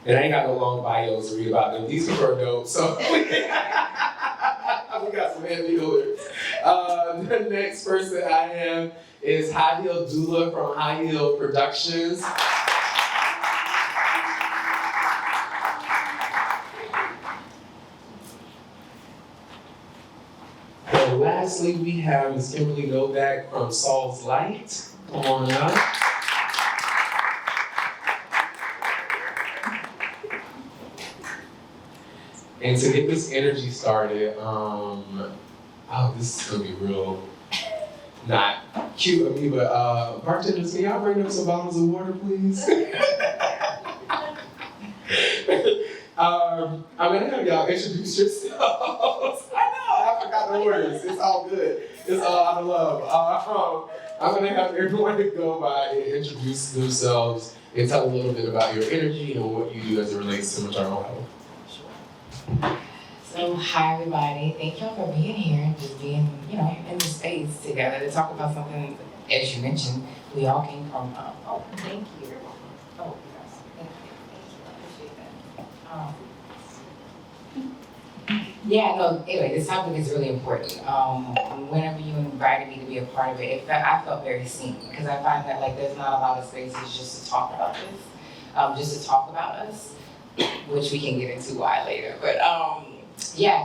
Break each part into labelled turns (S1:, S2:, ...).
S1: And I ain't got no long bios to read about them. These people are dope, so we got some heavy hitters. The next person I have is High Heel Doula from High Heel Productions. And lastly, we have Ms. Kimberly Novak from Saul's Light. Come on up. And to get this energy started, this is gonna be real not cute of me, but bartenders, can y'all bring up some bottles of water, please? I'm gonna have y'all introduce yourselves. I know, I forgot the orders. It's all good. It's all out of love. I'm gonna have everyone to go by and introduce themselves and tell a little bit about your energy and what you do as it relates to maternal health.
S2: So, hi everybody. Thank y'all for being here and just being, in the space together to talk about something, as you mentioned, we all came from. Thank you. Oh, yes. Thank you. I appreciate that. Anyway, this topic is really important. Whenever you invited me to be a part of it, I felt very seen because I find that there's not a lot of spaces just to talk about this, just to talk about us, which we can get into why later. But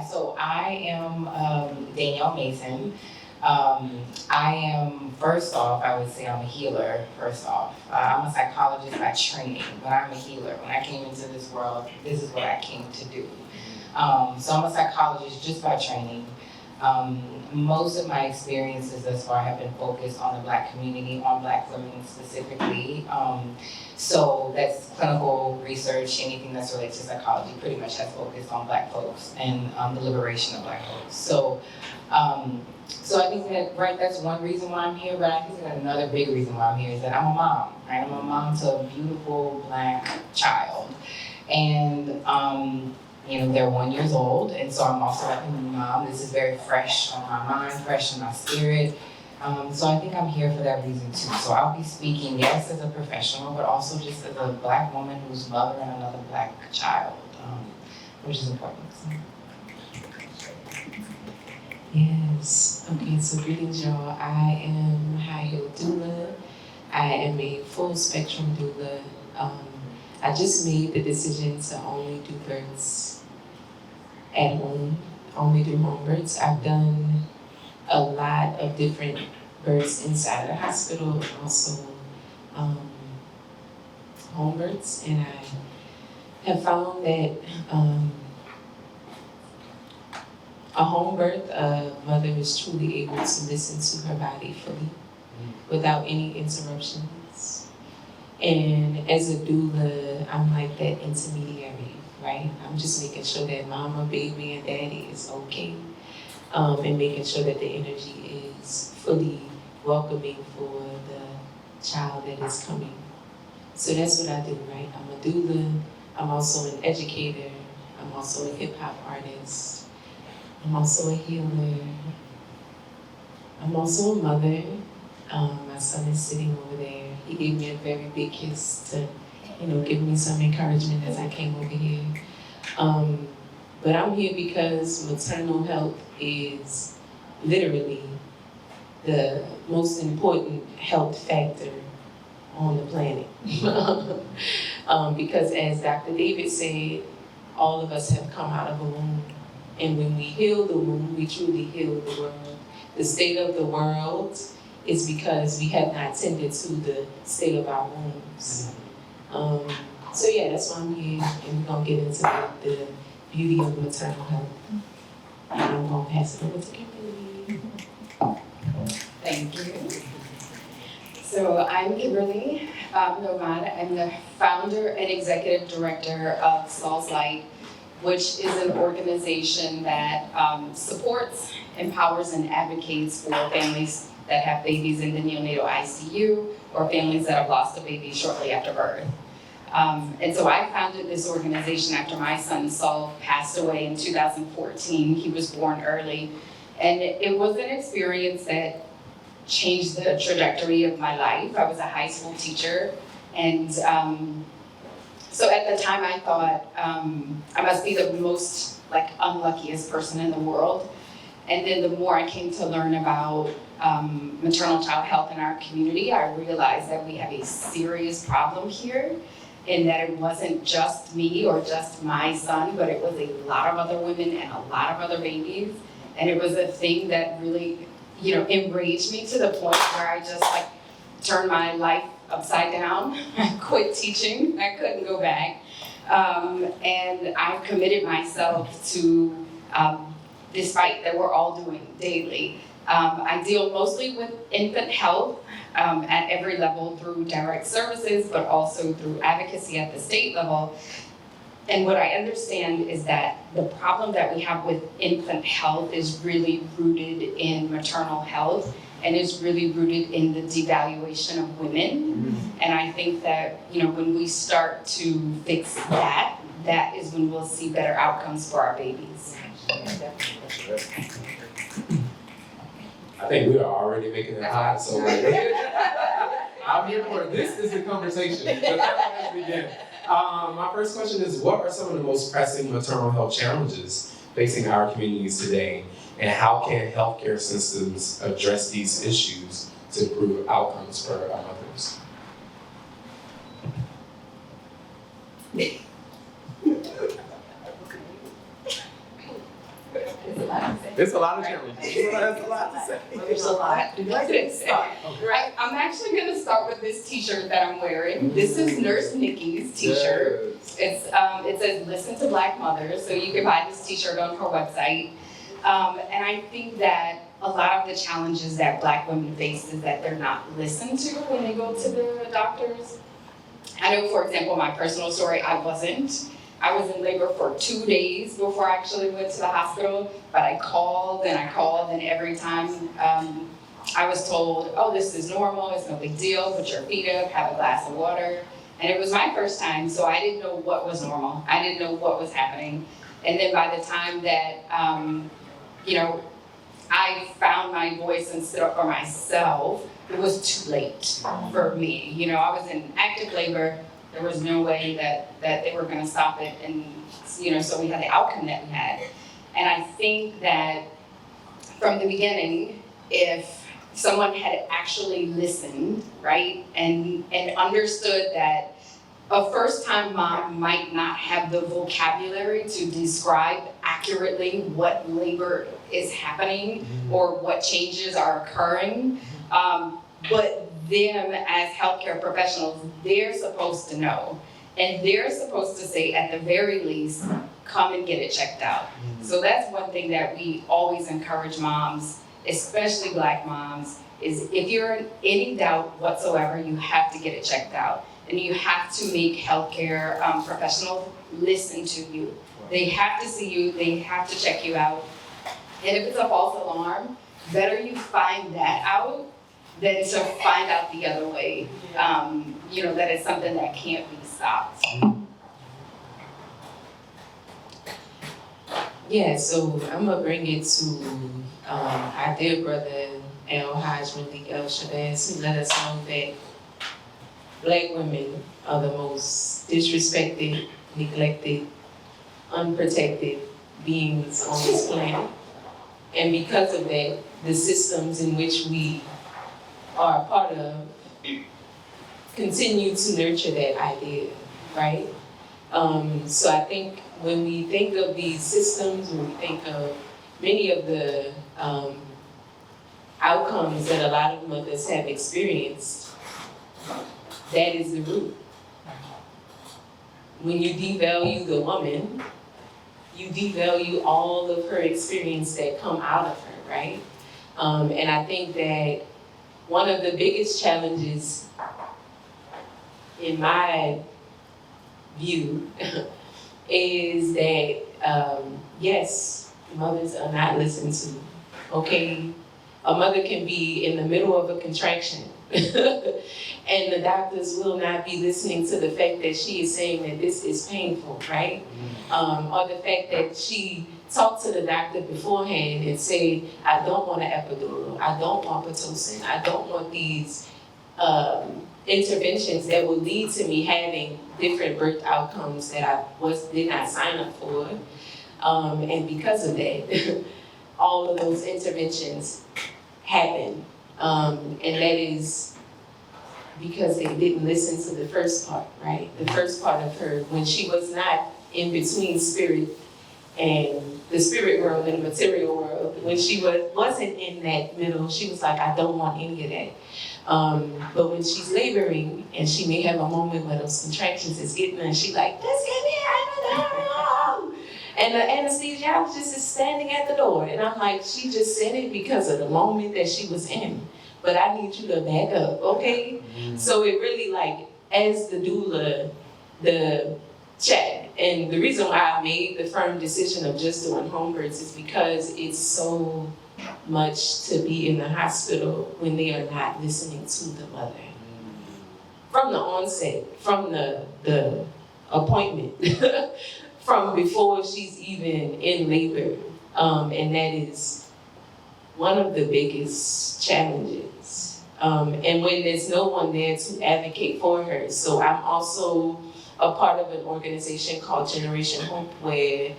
S2: so I am Danielle Mason. I am, first off, I would say I'm a healer, first off. I'm a psychologist by training, but I'm a healer. When I came into this world, this is what I came to do. So I'm a psychologist just by training. Most of my experiences thus far have been focused on the Black community, on Black women specifically. So that's clinical research, anything that's related to psychology pretty much has focused on Black folks and the liberation of Black folks. So I think that, that's one reason why I'm here, but I think that another big reason why I'm here is that I'm a mom, right? I'm a mom to a beautiful Black child. And they're 1 year old, and so I'm also a new mom. This is very fresh on my mind, fresh in my spirit. So I think I'm here for that reason too. So I'll be speaking, yes, as a professional, but also just as a Black woman who's mothering another Black child, which is important.
S3: Yes. Okay, so greetings, y'all. I am High Heel Doula. I am a full spectrum doula. I just made the decision to only do births at home, only do home births. I've done a lot of different births inside of the hospital and also home births, and I have found that a home birth, a mother is truly able to listen to her body fully without any interruptions. And as a doula, I'm like that intermediary, right? I'm just making sure that mama, baby, and daddy is okay. And making sure that the energy is fully welcoming for the child that is coming. So that's what I do, right? I'm a doula, I'm also an educator, I'm also a hip hop artist, I'm also a healer, I'm also a mother. My son is sitting over there. He gave me a very big kiss to, give me some encouragement as I came over here. But I'm here because maternal health is literally the most important health factor on the planet. Because as Dr. David said, all of us have come out of a womb. And when we heal the womb, we truly heal the world. The state of the world is because we have not tended to the state of our wombs. So that's why I'm here, and we're gonna get into the beauty of maternal health. And I'm gonna pass it over to Kimberly.
S4: Thank you. So I'm Kimberly Novad. I'm the founder and executive director of Saul's Light, which is an organization that supports, empowers, and advocates for families that have babies in the neonatal ICU or families that have lost a baby shortly after birth. And so I founded this organization after my son Saul passed away in 2014. He was born early, and it was an experience that changed the trajectory of my life. I was a high school teacher, And so at the time I thought I must be the most like unluckiest person in the world. And then the more I came to learn about maternal child health in our community, I realized that we have a serious problem here, and that it wasn't just me or just my son, but it was a lot of other women and a lot of other babies. And it was a thing that really, enraged me to the point where I just like turned my life upside down. I quit teaching. I couldn't go back. And I committed myself to this fight that we're all doing daily. I deal mostly with infant health at every level through direct services, but also through advocacy at the state level. And what I understand is that the problem that we have with infant health is really rooted in maternal health, and is really rooted in the devaluation of women. And I think that, when we start to fix that, that is when we'll see better outcomes for our babies.
S1: I think we are already making it hot, so like, I'm here for it. This is the conversation. Let's begin. My first question is, what are some of the most pressing maternal health challenges facing our communities today, and how can healthcare systems address these issues to improve outcomes for our mothers? It's a lot of challenges. There's a lot to say.
S4: There's a lot. Right. I'm actually going to start with this T-shirt that I'm wearing. This is Nurse Nikki's T-shirt. It's it says "Listen to Black Mothers," so you can buy this T-shirt on her website. And I think that a lot of the challenges that Black women face is that they're not listened to when they go to the doctors. I know, for example, my personal story, I wasn't. I was in labor for 2 days before I actually went to the hospital, but I called, and every time I was told, oh, this is normal, it's no big deal, put your feet up, have a glass of water. And it was my first time, so I didn't know what was normal. I didn't know what was happening. And then by the time that, I found my voice and stood up for myself, it was too late for me. I was in active labor. There was no way that they were going to stop it, and so we had the outcome that we had. And I think that from the beginning, if someone had actually listened, right, and understood that a first-time mom might not have the vocabulary to describe accurately what labor is happening or what changes are occurring, but them as healthcare professionals, they're supposed to know. And they're supposed to say, at the very least, come and get it checked out. So that's one thing that we always encourage moms, especially Black moms, is if you're in any doubt whatsoever, you have to get it checked out. And you have to make healthcare professionals listen to you. They have to see you, they have to check you out. And if it's a false alarm, better you find that out than to find out the other way, that it's something that can't be stopped.
S3: Yeah, so I'm gonna bring it to our dear brother, El Hajj Malik El Shabazz, who let us know that Black women are the most disrespected, neglected, unprotected beings on this planet. And because of that, the systems in which we are a part of continue to nurture that idea, right? So I think when we think of these systems, when we think of many of the outcomes that a lot of mothers have experienced, that is the root. When you devalue the woman, you devalue all of her experience that come out of her, right? And I think that one of the biggest challenges, in my view, is that, yes, mothers are not listened to, okay? A mother can be in the middle of a contraction and the doctors will not be listening to the fact that she is saying that this is painful, right? Or the fact that she talked to the doctor beforehand and say, I don't want an epidural, I don't want Pitocin, I don't want these interventions that would lead to me having different birth outcomes that I did not sign up for. And because of that, all of those interventions happened. And that is because they didn't listen to the first part, right? The first part of her, when she was not in between spirit and the spirit world and the material world, when she wasn't in that middle, she was like, I don't want any of that. But when she's laboring and she may have a moment where those contractions is getting her and she like, let's get me out of the room. And the anesthesiologist is standing at the door. And I'm like, she just said it because of the moment that she was in. But I need you to back up, okay? So it really like, as the doula, the chat, and the reason why I made the firm decision of just doing home births is because it's so much to be in the hospital when they are not listening to the mother. From the onset, from the appointment, from before she's even in labor. And that is one of the biggest challenges. And when there's no one there to advocate for her. So I'm also a part of an organization called Generation Hope, where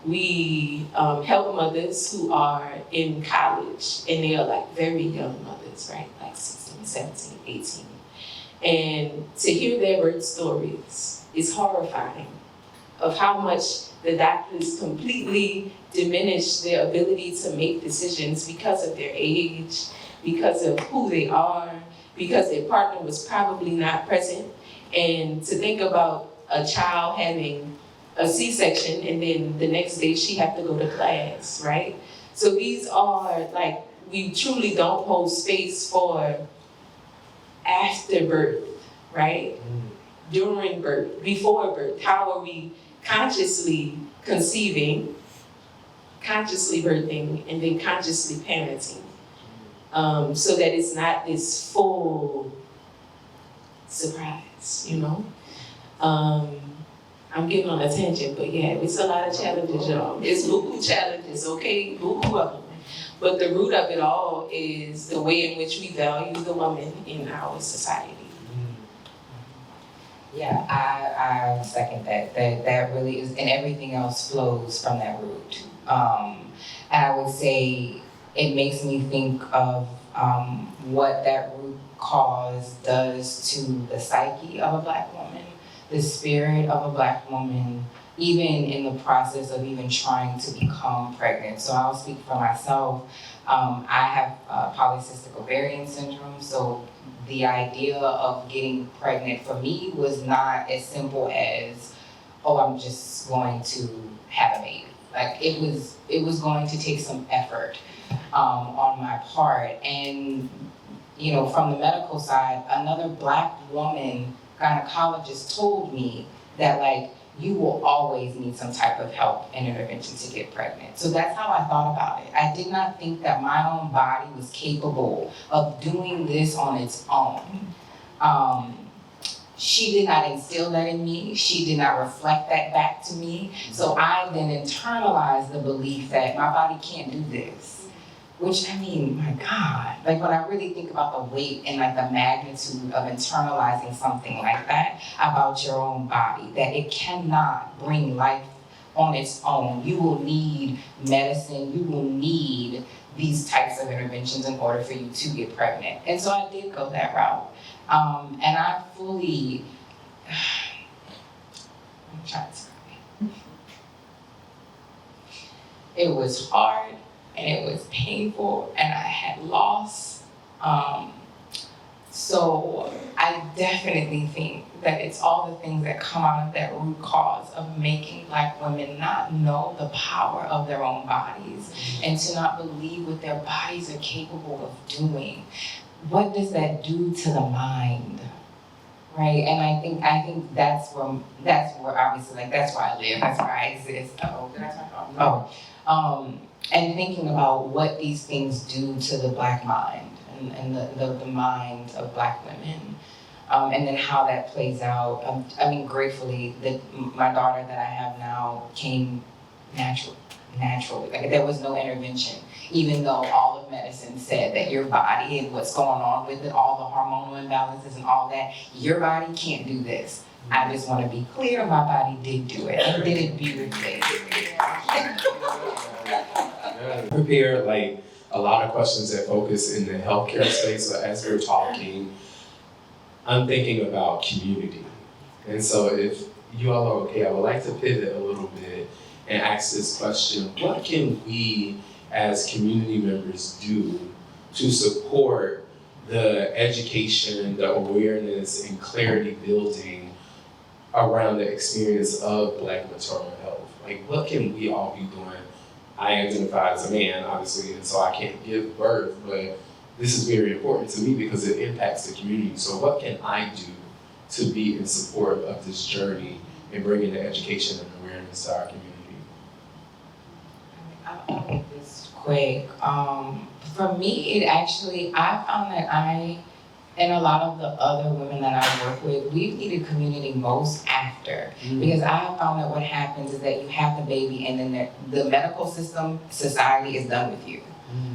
S3: we help mothers who are in college, and they are like very young mothers, right? Like 16, 17, 18. And to hear their birth stories is horrifying, of how much the doctors completely diminish their ability to make decisions because of their age, because of who they are, because their partner was probably not present. And to think about a child having a C-section and then the next day she have to go to class, right? So these are like, we truly don't hold space for after birth, right? During birth, before birth, how are we consciously conceiving, consciously birthing, and then consciously parenting? So that it's not this full surprise, you know? I'm getting on a tangent, but yeah, it's a lot of challenges, y'all. It's buku challenges, okay? Buku of them. But the root of it all is the way in which we value the woman in our society.
S2: Yeah, I second that. That really is, and everything else flows from that root. And I would say it makes me think of what that root cause does to the psyche of a Black woman, the spirit of a Black woman, even in the process of even trying to become pregnant. So I'll speak for myself. I have polycystic ovarian syndrome, so the idea of getting pregnant for me was not as simple as, oh, I'm just going to have a baby. Like it was going to take some effort on my part. And you know, from the medical side, another Black woman gynecologist told me that like you will always need some type of help and intervention to get pregnant. So that's how I thought about it. I did not think that my own body was capable of doing this on its own. She did not instill that in me. She did not reflect that back to me. So I then internalized the belief that my body can't do this. Which, I mean, my God, like when I really think about the weight and like the magnitude of internalizing something like that about your own body, that it cannot bring life on its own. You will need medicine, you will need these types of interventions in order for you to get pregnant. And so I did go that route. And I fully, I'm trying to say, it was hard. And it was painful, and I had loss. So I definitely think that it's all the things that come out of that root cause of making Black women not know the power of their own bodies and to not believe what their bodies are capable of doing. What does that do to the mind? Right, and I think that's where obviously, like, that's where I live, that's where I exist. Did I talk about? And thinking about what these things do to the Black mind and the mind of Black women, and then how that plays out. I mean, gratefully, my daughter that I have now came naturally. naturally. Like there was no intervention, even though all of medicine said that your body and what's going on with it, all the hormonal imbalances and all that, your body can't do this. I just want to be clear, my body did do it and did it beautifully.
S1: Prepare like a lot of questions that focus in the healthcare space, but as we're talking, I'm thinking about community. And so if you all are okay, I would like to pivot a little bit and ask this question: what can we as community members do to support the education, the awareness, and clarity building around the experience of Black maternal health? Like, what can we all be doing? I identify as a man, obviously, and so I can't give birth, but this is very important to me because it impacts the community. So what can I do to be in support of this journey and bringing the education and awareness to our community?
S2: I'll make this quick. For me, it actually, I found that and a lot of the other women that I work with, we've needed community most after. Because I found that what happens is that you have the baby and then the medical system, society is done with you.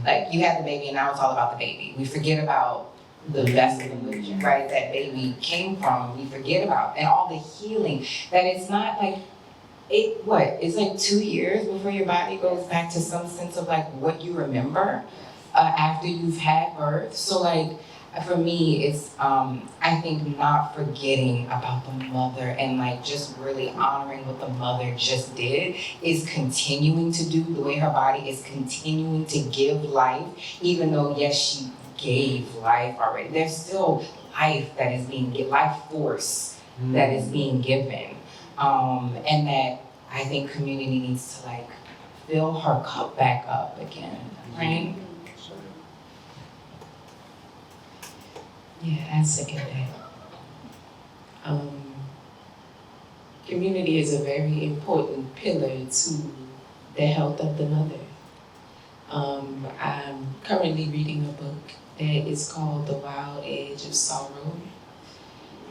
S2: Like you have the baby and now it's all about the baby. We forget about the vessel in which, right, that baby came from. We forget about, and all the healing, that it's not like, it's like 2 years before your body goes back to some sense of like what you remember after you've had birth. So like, for me, it's, I think not forgetting about the mother and like just really honoring what the mother just did is continuing to do the way her body is continuing to give life, even though, yes, she gave life already. There's still life that is being given, life force that is being given. And that I think community needs to like fill her cup back up again, right?
S3: Yeah, I second that. Community is a very important pillar to the health of the mother. I'm currently reading a book that is called The Wild Edge of Sorrow.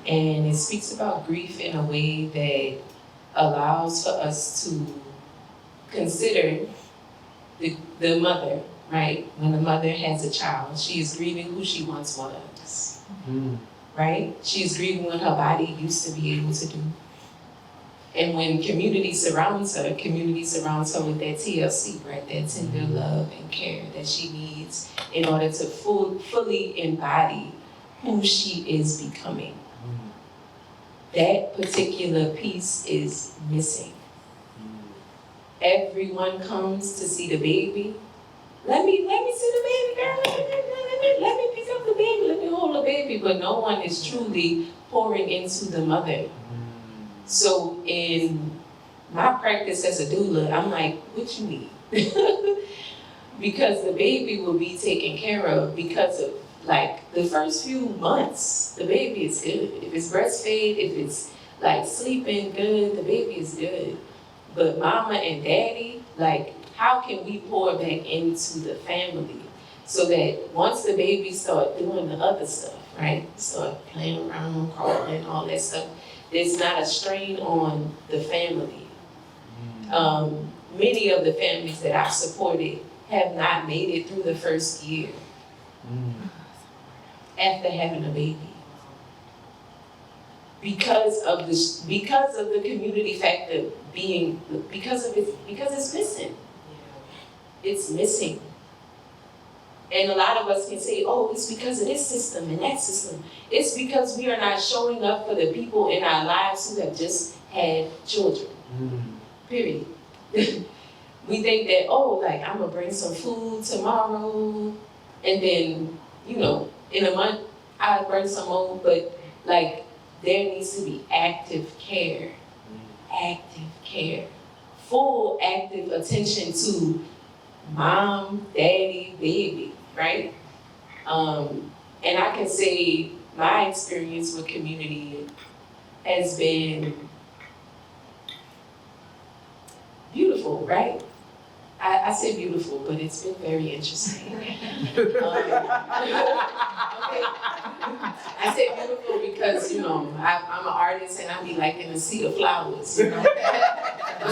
S3: And it speaks about grief in a way that allows for us to consider the mother, right? When a mother has a child, she is grieving who she once was. Right? She's grieving what her body used to be able to do. And when community surrounds her with that TLC, right? That tender love and care that she needs in order to fully embody who she is becoming. That particular piece is missing. Everyone comes to see the baby. Let me see the baby, girl. Let me pick up the baby. Let me hold the baby. But no one is truly pouring into the mother. So in my practice as a doula, I'm like, what you need? Because the baby will be taken care of because of like the first few months, the baby is good. If it's breastfed, if it's like sleeping good, the baby is good. But mama and daddy, like, how can we pour back into the family so that once the baby start doing the other stuff, right? Start playing around, crawling, all that stuff, there's not a strain on the family. Many of the families that I've supported have not made it through the first year after having a baby. Because of the community factor because it's missing. It's missing. And a lot of us can say, oh, it's because of this system and that system. It's because we are not showing up for the people in our lives who have just had children. Period. We think that, oh, like, I'm gonna bring some food tomorrow, and then, in a month, I'll bring some more, but like, there needs to be active care, full active attention to mom, daddy, baby, right? And I can say my experience with community has been beautiful, right? I say beautiful, but it's been very interesting. Okay. I say beautiful because, I'm an artist and I be liking to see the flowers, But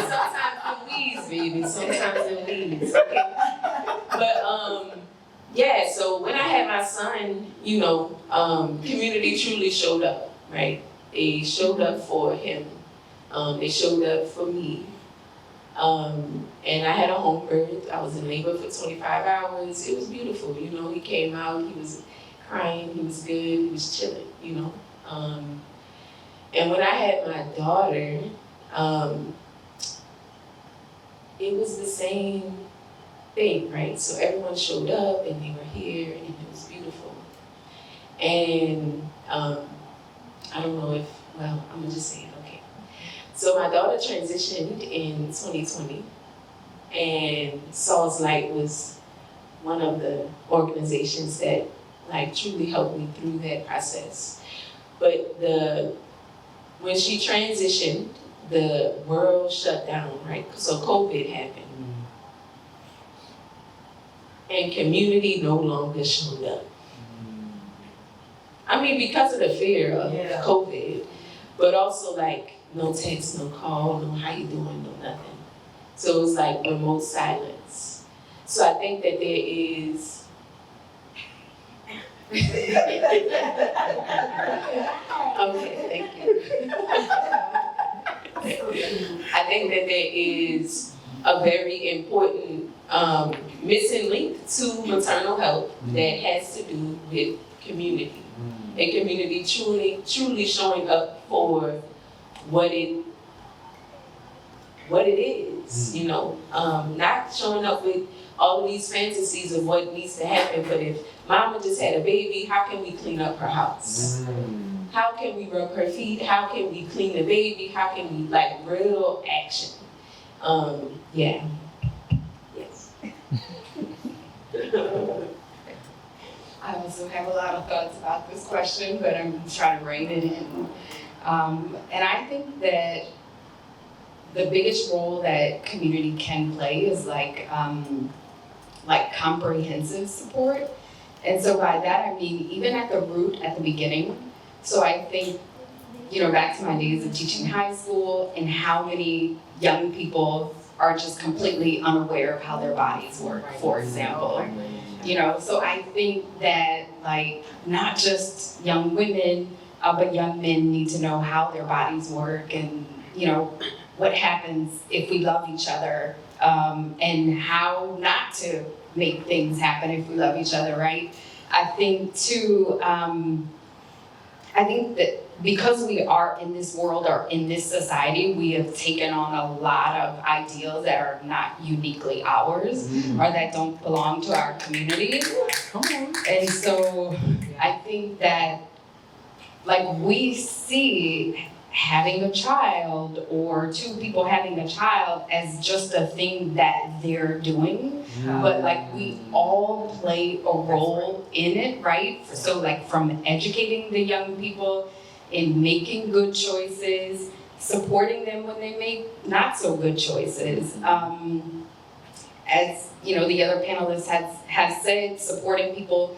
S3: sometimes when weeds, baby. Sometimes in weeds. Okay. But yeah. So when I had my son, you know, community truly showed up, right? They showed up for him. They showed up for me. And I had a home birth. I was in labor for 25 hours. It was beautiful, you know. He came out. He was crying. He was good. He was chilling, you know. And when I had my daughter, it was the same thing, right? So everyone showed up and they were here and it was beautiful. And I don't know if, well, I'm gonna just say it, okay. So my daughter transitioned in 2020 and Saul's Light was one of the organizations that like truly helped me through that process. But when she transitioned, the world shut down, right? So COVID happened. And community no longer showed up. I mean, because of the fear of COVID, but also like no text, no call, no how you doing, no nothing. So it was like remote silence. So I think that there is okay, thank you. I think that there is a very important missing link to maternal health that has to do with community. And community truly showing up for what it is, you know, not showing up with all of these fantasies of what needs to happen, but if mama just had a baby, how can we clean up her house? How can we rub her feet? How can we clean the baby? How can we, like, real action? Yeah. Yes.
S4: I also have a lot of thoughts about this question, but I'm trying to rein it in. And I think that the biggest role that community can play is like comprehensive support. And so by that I mean even at the root, at the beginning. So I think, you know, back to my days of teaching high school and how many young people are just completely unaware of how their bodies work, for example. You know, so I think that like not just young women, but young men need to know how their bodies work and, you know, what happens if we love each other, and how not to make things happen if we love each other, right? I think too, I think that because we are in this world or in this society, we have taken on a lot of ideals that are not uniquely ours or that don't belong to our community.
S1: Come on.
S4: And so I think that like we see having a child or two people having a child as just a thing that they're doing, but like we all play a role in it, right? So like from educating the young people in making good choices, supporting them when they make not so good choices. As you know, the other panelists have said, supporting people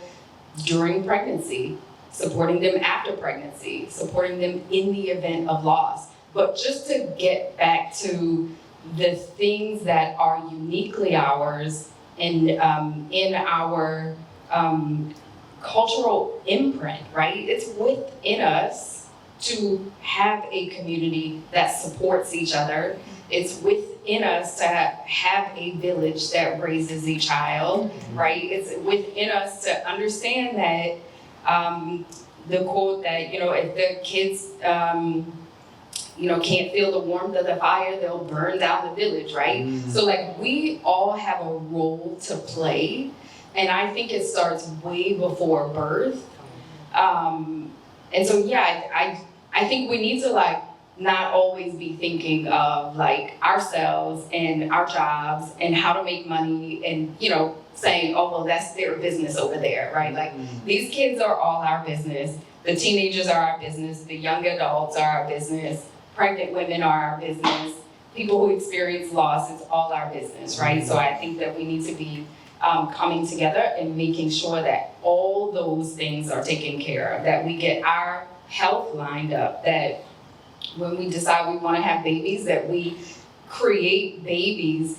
S4: during pregnancy, supporting them after pregnancy, supporting them in the event of loss. But just to get back to the things that are uniquely ours and in our cultural imprint, right? It's within us to have a community that supports each other. It's within us to have a village that raises a child, right? It's within us to understand that the quote that, you know, if the kids, you know, can't feel the warmth of the fire, they'll burn down the village, right? So like we all have a role to play, and I think it starts way before birth. And so yeah, I think we need to like not always be thinking of like ourselves and our jobs and how to make money and, you know, saying, oh, well, that's their business over there, right? Like these kids are all our business. The teenagers are our business. The young adults are our business. Pregnant women are our business. People who experience loss, it's all our business, right? So I think that we need to be coming together and making sure that all those things are taken care of, that we get our health lined up, that when we decide we want to have babies, that we create babies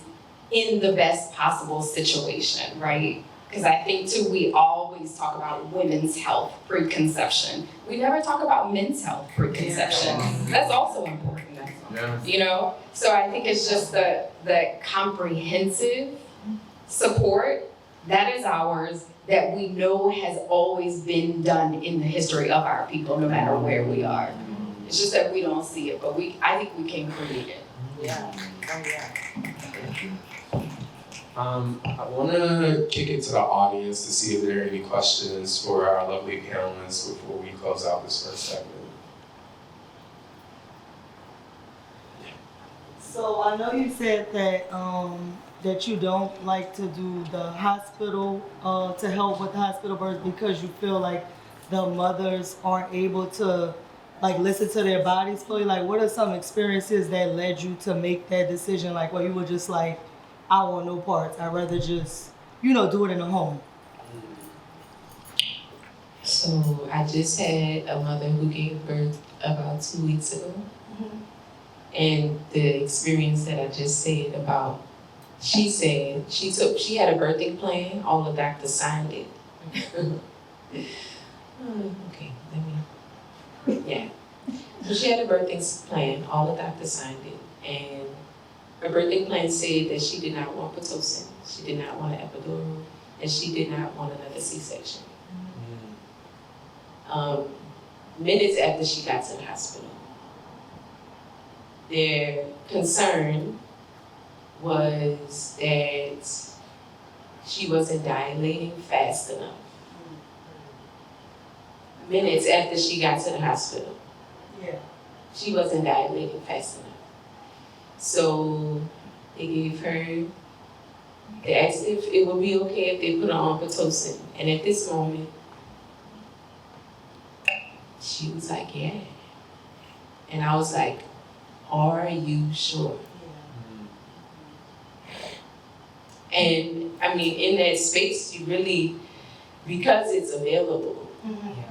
S4: in the best possible situation, right? Because I think too, we always talk about women's health preconception. We never talk about men's health preconception. That's also important.
S1: Yeah.
S4: You know, so I think it's just the comprehensive support that is ours, that we know has always been done in the history of our people, no matter where we are. It's just that we don't see it, but I think we can create it.
S2: Yeah. Oh, yeah.
S1: I want to kick it to the audience to see if there are any questions for our lovely panelists before we close out this first segment.
S5: So I know you said that that you don't like to do the hospital to help with the hospital births because you feel like the mothers aren't able to like listen to their bodies fully. Like, what are some experiences that led you to make that decision? Like, where you were just like, I want no parts. I'd rather just, do it in the home.
S3: So I just had a mother who gave birth about 2 weeks ago. And the experience that I just said about, she said she had a birthing plan, all the doctors signed it. Okay, yeah. So she had a birthing plan, all the doctors signed it. And her birthing plan said that she did not want Pitocin, she did not want an epidural, and she did not want another C-section. Minutes after she got to the hospital, their concern was that she wasn't dilating fast enough. Minutes after she got to the hospital, she wasn't dilating fast enough. So they asked if it would be okay if they put her on Pitocin. And at this moment, she was like, yeah. And I was like, are you sure? And I mean, in that space, you really, because it's available,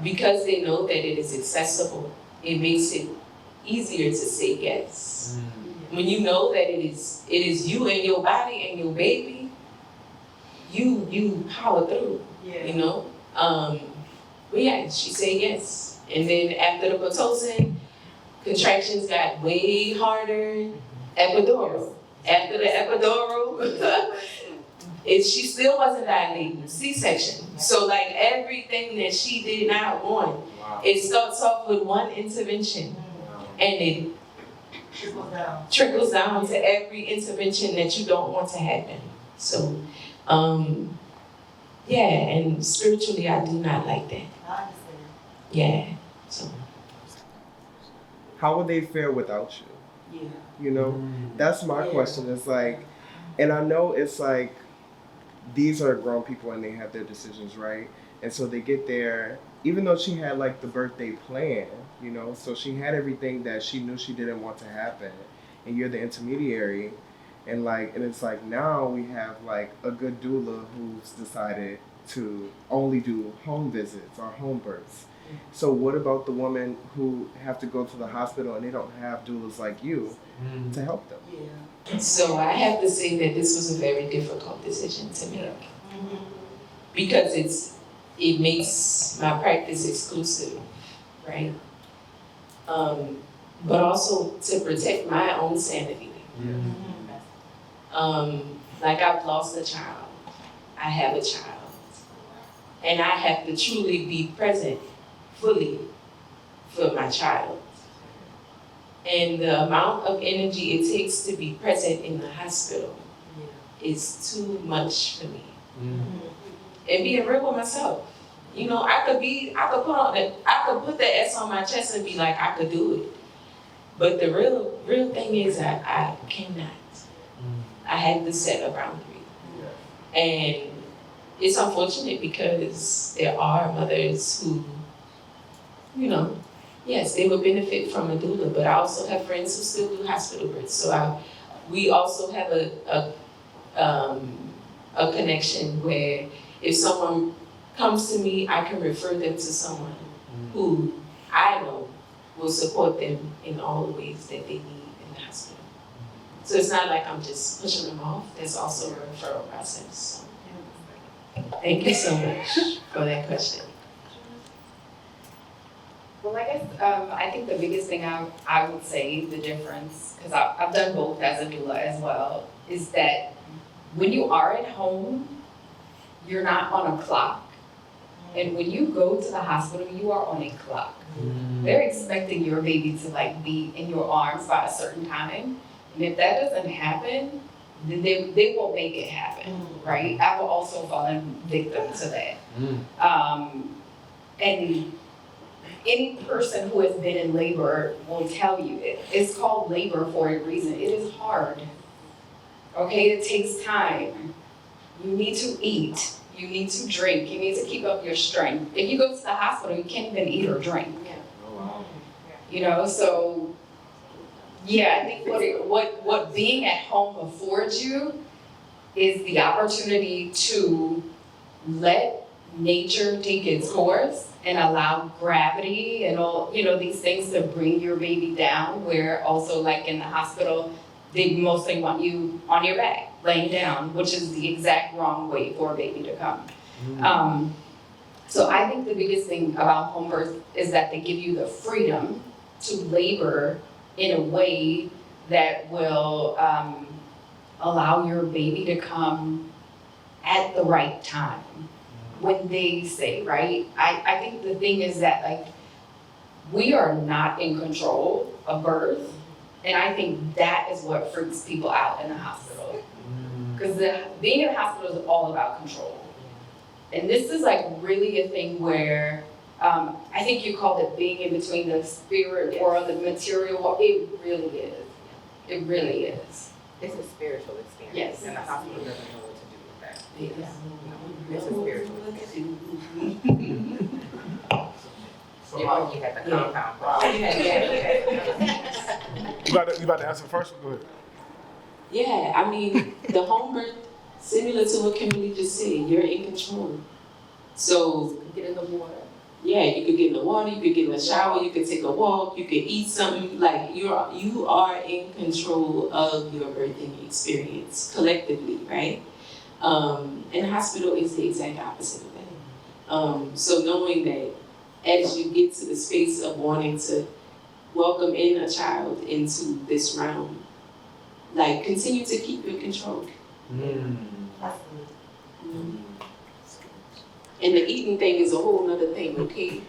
S3: because they know that it is accessible, it makes it easier to say yes. When you know that it is you and your body and your baby, you power through, you know? But yeah, she said yes. And then after the Pitocin, contractions got way harder. Epidural. After the epidural, she still wasn't dilating. C-section. So like everything that she did not want, it starts off with one intervention, and it trickles down to every intervention that you don't want to happen. So, yeah, and spiritually, I do not like that. Yeah, so.
S6: How would they fare without you? That's my question. It's like, and I know it's like, these are grown people and they have their decisions, right? And so they get there, even though she had like the birthday plan, so she had everything that she knew she didn't want to happen, and you're the intermediary, and it's like now we have like a good doula who's decided to only do home visits or home births. So what about the women who have to go to the hospital and they don't have doulas like you to help them?
S3: So I have to say that this was a very difficult decision to make, because it makes my practice exclusive, right? But also to protect my own sanity. Like I've lost a child, I have a child, and I have to truly be present fully for my child. And the amount of energy it takes to be present in the hospital is too much for me. And being real with myself, I could put the S on my chest and be like, I could do it. But the real thing is I cannot. I had to set a boundary. And it's unfortunate because there are mothers who, yes, they would benefit from a doula, but I also have friends who still do hospital births. So we also have a connection where if someone comes to me, I can refer them to someone who I know will support them in all the ways that they need in the hospital. So it's not like I'm just pushing them off. There's also a referral process. So, thank you so much for that question.
S4: Well, I guess, I think the biggest thing I would say, the difference, because I've done both as a doula as well, is that when you are at home, you're not on a clock. And when you go to the hospital, you are on a clock. They're expecting your baby to like be in your arms by a certain time. And if that doesn't happen, then they won't make it happen, right? I will also fallen victim to that. And any person who has been in labor will tell you it's called labor for a reason. It is hard. Okay, it takes time. You need to eat. You need to drink. You need to keep up your strength. If you go to the hospital, you can't even eat or drink. You know, so yeah, I think what being at home affords you is the opportunity to let nature take its course and allow gravity and all, you know, these things to bring your baby down, where also like in the hospital, they mostly want you on your back, laying down, which is the exact wrong way for a baby to come. So I think the biggest thing about home birth is that they give you the freedom to labor in a way that will allow your baby to come at the right time, when they say, right? I think the thing is that like, we are not in control of birth. And I think that is what freaks people out in the hospital. Because being in the hospital is all about control. And this is like really a thing where, I think you called it being in between the spirit world and the material world. It really is. It really is.
S2: It's a spiritual experience.
S4: Yes.
S2: And the hospital doesn't know what to do with that.
S4: Yes.
S2: It's a spiritual experience. You had the compound.
S7: You about to answer the first one? Go ahead.
S3: Yeah, I mean, the home birth, similar to what Kimberly just said, you're in control. So,
S4: Get in the water.
S3: yeah, you could get in the water, you could get in the shower, you could take a walk, you could eat something. Like, you are in control of your birthing experience collectively, right? And the hospital is the exact opposite of that. So knowing that as you get to the space of wanting to welcome in a child into this realm, like, continue to keep your control. And the eating thing is a whole nother thing, okay?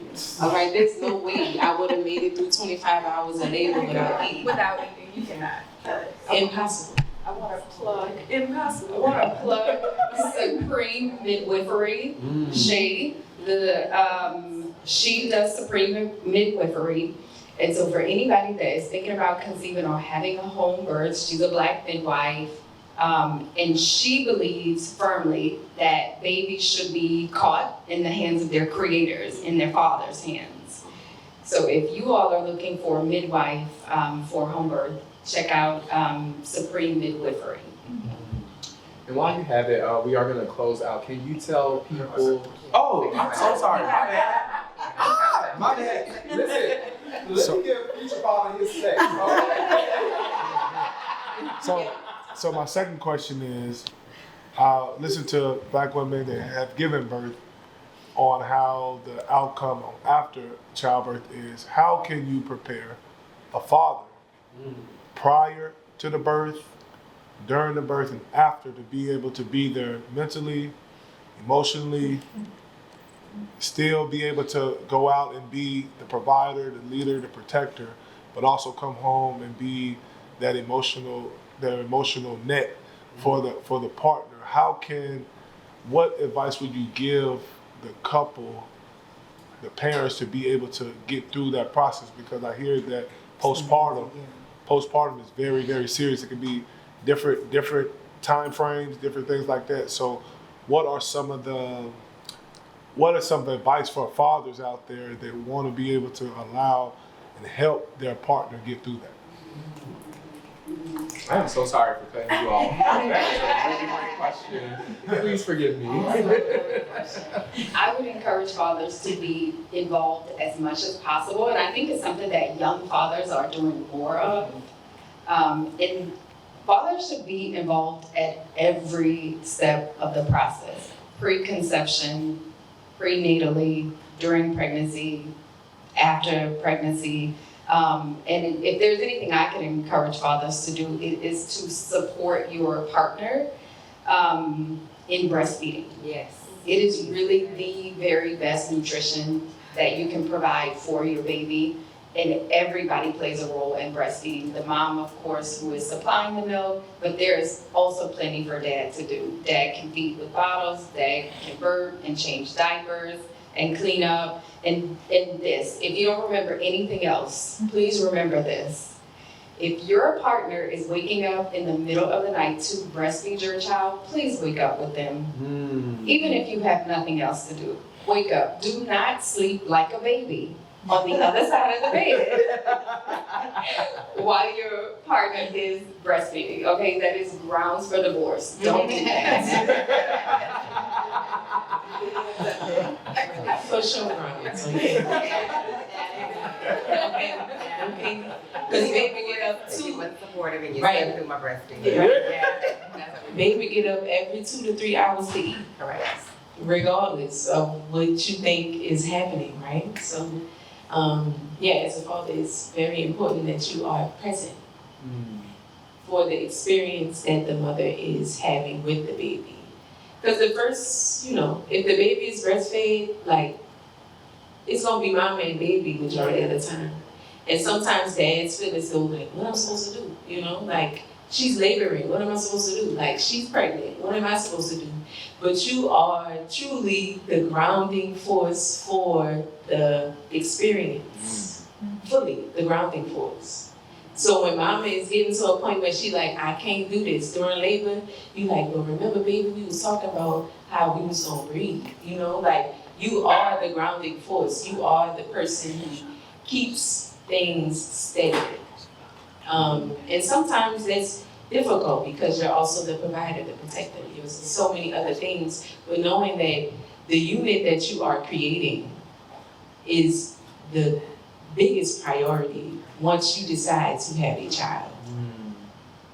S3: All right, there's no way I would have made it through 25 hours of labor without eating.
S2: Without eating, you cannot.
S3: Impossible.
S4: I want to plug.
S3: Impossible.
S4: I want to plug Supreme Midwifery. Shay, she does Supreme Midwifery. And so for anybody that is thinking about conceiving or having a home birth, she's a Black midwife. And she believes firmly that babies should be caught in the hands of their creators, in their father's hands. So if you all are looking for a midwife for home birth, check out Supreme Midwifery.
S1: And while you have it, we are going to close out. Can you tell people? Oh, I'm so sorry. My bad. My bad. Listen, let me give future father his space.
S7: So my second question is, listen to Black women that have given birth on how the outcome after childbirth is. How can you prepare a father prior to the birth, during the birth, and after to be able to be there mentally, emotionally, still be able to go out and be the provider, the leader, the protector, but also come home and be that emotional net for the partner? What advice would you give the couple, the parents, to be able to get through that process? Because I hear that postpartum is very, very serious. It can be different time frames, different things like that. So what are some of the advice for fathers out there that want to be able to allow and help their partner get through that?
S1: I am so sorry for cutting you off. That is a really great question. Please forgive me.
S4: I would encourage fathers to be involved as much as possible, and I think it's something that young fathers are doing more of. And fathers should be involved at every step of the process. Pre-conception, prenatally, during pregnancy, after pregnancy. And if there's anything I can encourage fathers to do, it is to support your partner in breastfeeding.
S2: Yes.
S4: It is really the very best nutrition that you can provide for your baby. And everybody plays a role in breastfeeding. The mom, of course, who is supplying the milk, but there is also plenty for dad to do. Dad can feed with bottles, dad can burp and change diapers and clean up. And this, if you don't remember anything else, please remember this. If your partner is waking up in the middle of the night to breastfeed your child, please wake up with them. Even if you have nothing else to do, wake up. Do not sleep like a baby on the other side of the bed while your partner is breastfeeding. Okay, that is grounds for divorce. Don't do that.
S3: For sure, Ronald. Okay. Because baby get up
S2: You wasn't supportive and you
S3: Right.
S2: said through my breastfeeding.
S3: Right. Baby get up every 2 to 3 hours to eat,
S2: Correct.
S3: regardless of what you think is happening, right? So, yeah, as a father, it's very important that you are present for the experience that the mother is having with the baby. Because the first, if the baby is breastfed, like, it's gonna be mama and baby majority of the time. And sometimes dads feel as though, like, what am I supposed to do? Like, she's laboring, what am I supposed to do? Like, she's pregnant, what am I supposed to do? But you are truly the grounding force for the experience. Fully, the grounding force. So when mama is getting to a point where she like, I can't do this during labor, you like, well, remember, baby, we was talking about how we was gonna breathe, like, you are the grounding force. You are the person who keeps things steady. And sometimes that's difficult because you're also the provider, the protector. There's so many other things, but knowing that the unit that you are creating is the biggest priority once you decide to have a child.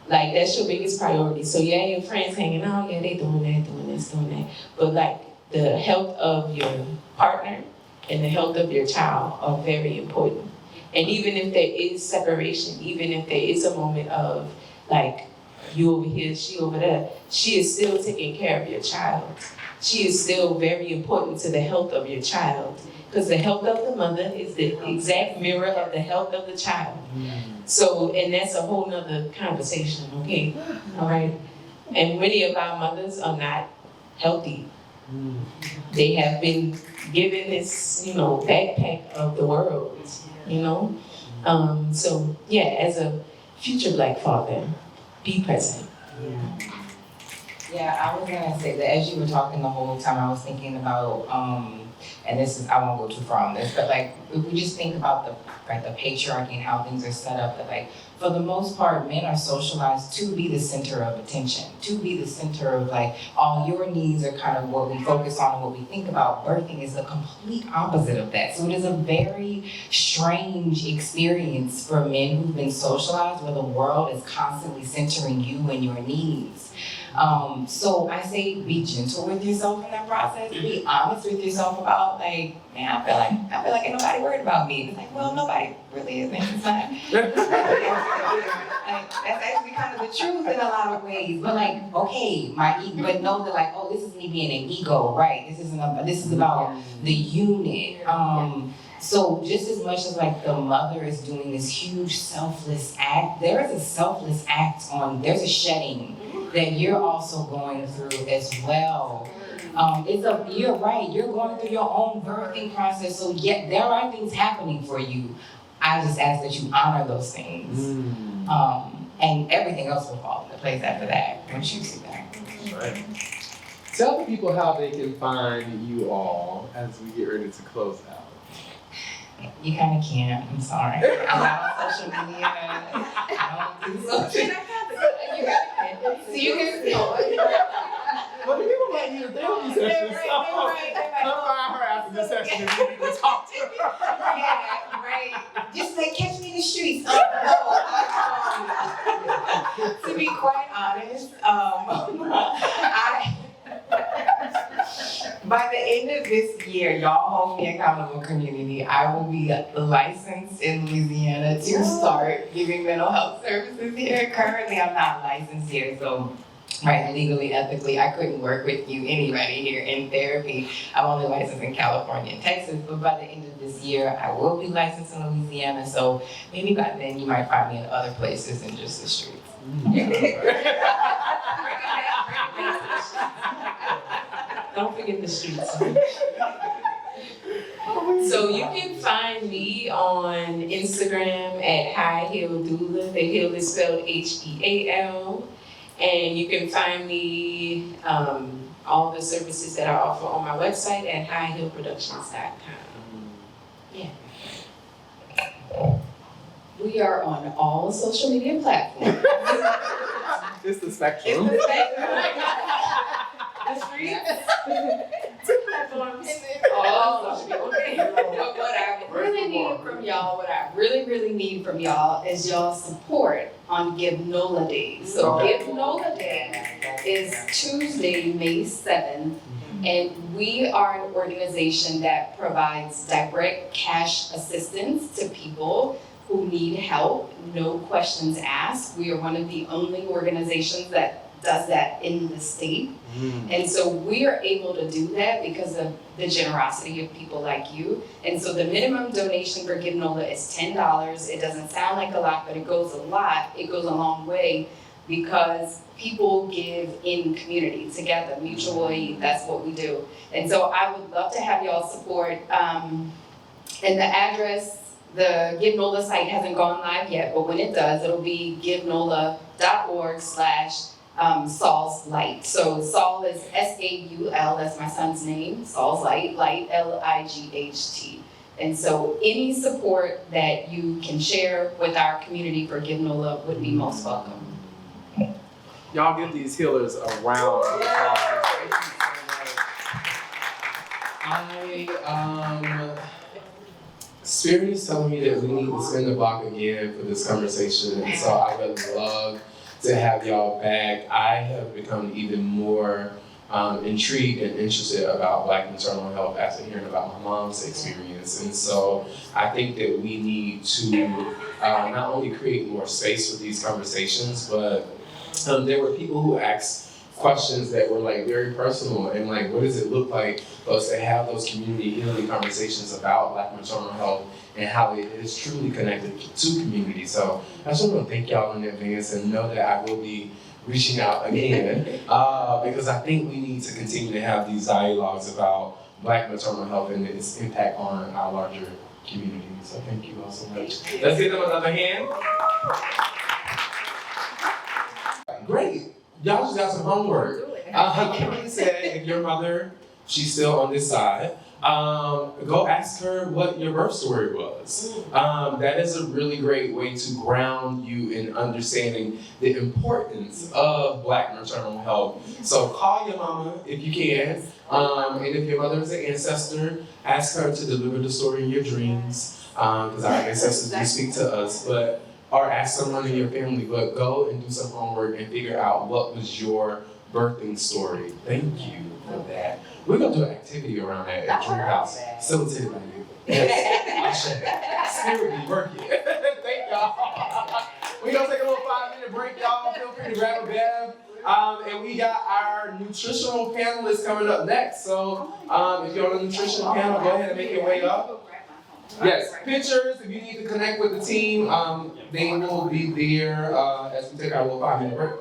S3: Like, that's your biggest priority. So yeah, your friends hanging out, yeah, they doing that, doing this, doing that. But like, the health of your partner and the health of your child are very important. And even if there is separation, even if there is a moment of like, you over here, she over there, she is still taking care of your child. She is still very important to the health of your child. Because the health of the mother is the exact mirror of the health of the child. So, and that's a whole nother conversation, okay? All right? And many of our mothers are not healthy. They have been given this, backpack of the world, So, yeah, as a future Black father, be present.
S2: Yeah, I was gonna say that as you were talking the whole time, I was thinking about, and this is, I won't go too far on this, but like, if we just think about the patriarchy and how things are set up, that like, for the most part, men are socialized to be the center of attention, to be the center of like, all your needs are kind of what we focus on and what we think about. Birthing is the complete opposite of that. So it is a very strange experience for men who've been socialized where the world is constantly centering you and your needs. So I say be gentle with yourself in that process. Be honest with yourself about like, man, I feel like ain't nobody worried about me. It's like, well, nobody really is, man. It's not. Like, that's actually kind of the truth in a lot of ways. But like, okay, but know that like, oh, this is me being an ego, right? This is about the unit. So just as much as like the mother is doing this huge selfless act, there is a selfless act there's a shedding that you're also going through as well. You're right, you're going through your own birthing process, so yeah, there are things happening for you. I just ask that you honor those things. And everything else will fall into place after that, once you see that.
S1: Right. Tell the people how they can find you all as we get ready to close out.
S2: You kind of can't, I'm sorry. I'm not on social media. I don't do social media. So you can
S1: But the people like you, they don't be sessions. Come find her after the session if you need to talk to her.
S2: Yeah, right. Just like catch me in the these streets. To be quite honest, by the end of this year, y'all hold me accountable, community. I will be licensed in Louisiana to start giving mental health services here. Currently, I'm not licensed here, so right, legally, ethically, I couldn't work with you, anybody here in therapy. I'm only licensed in California and Texas, but by the end of this year, I will be licensed in Louisiana, so maybe by then you might find me in other places than just the streets.
S3: Don't forget the streets. So you can find me on Instagram at High Heel Doula. The heel is spelled Heal. And you can find me, all the services that I offer on my website at highheelproductions.com. Yeah.
S4: We are on all social media platforms.
S1: It's the spectrum.
S3: The streets. Two platforms.
S4: All social media. Okay. But what I really need from y'all is y'all support on Give NOLA Day. So
S1: Okay.
S4: Give NOLA Day is Tuesday, May 7th. And we are an organization that provides direct cash assistance to people who need help, no questions asked. We are one of the only organizations that does that in the state. And so we are able to do that because of the generosity of people like you. And so the minimum donation for Give NOLA is $10. It doesn't sound like a lot, but it goes a lot. It goes a long way because people give in community together, mutual aid. That's what we do. And so I would love to have y'all support. And the address, the Give NOLA site hasn't gone live yet, but when it does, it'll be givenola.org/Saul's Light. So Saul is SAUL, that's my son's name, Saul's Light, Light, LIGHT. And so any support that you can share with our community for Give NOLA would be most welcome.
S1: Y'all give these healers a round of applause. Thank you so much. Spirit is telling me that we need to spin the block again for this conversation, and so I would love to have y'all back. I have become even more intrigued and interested about Black maternal health after hearing about my mom's experience, and so I think that we need to not only create more space for these conversations, but there were people who asked questions that were like very personal and like, what does it look like for us to have those community healing conversations about Black maternal health and how it is truly connected to community. So I just want to thank y'all in advance and know that I will be reaching out again because I think we need to continue to have these dialogues about Black maternal health and its impact on our larger community. So thank you all so much. Let's give them another hand. Great. Y'all just got some homework. Kimberly said if your mother, she's still on this side, go ask her what your birth story was. That is a really great way to ground you in understanding the importance of Black maternal health. So call your mama if you can. And if your mother is an ancestor, ask her to deliver the story in your dreams. Because our ancestors do speak to us. Or ask someone in your family, but go and do some homework and figure out what was your birthing story. Thank you for that. We're gonna do an activity around that at your house. Facilitated by you. Yes, Spirit be working. Thank y'all. We're gonna take a little 5-minute break, y'all. Feel free to grab a bev. And we got our nutritional panelists coming up next. So if you're on the nutrition panel, go ahead and make your way up. Yes, pictures, if you need to connect with the team, they will be there as we take our little 5-minute break.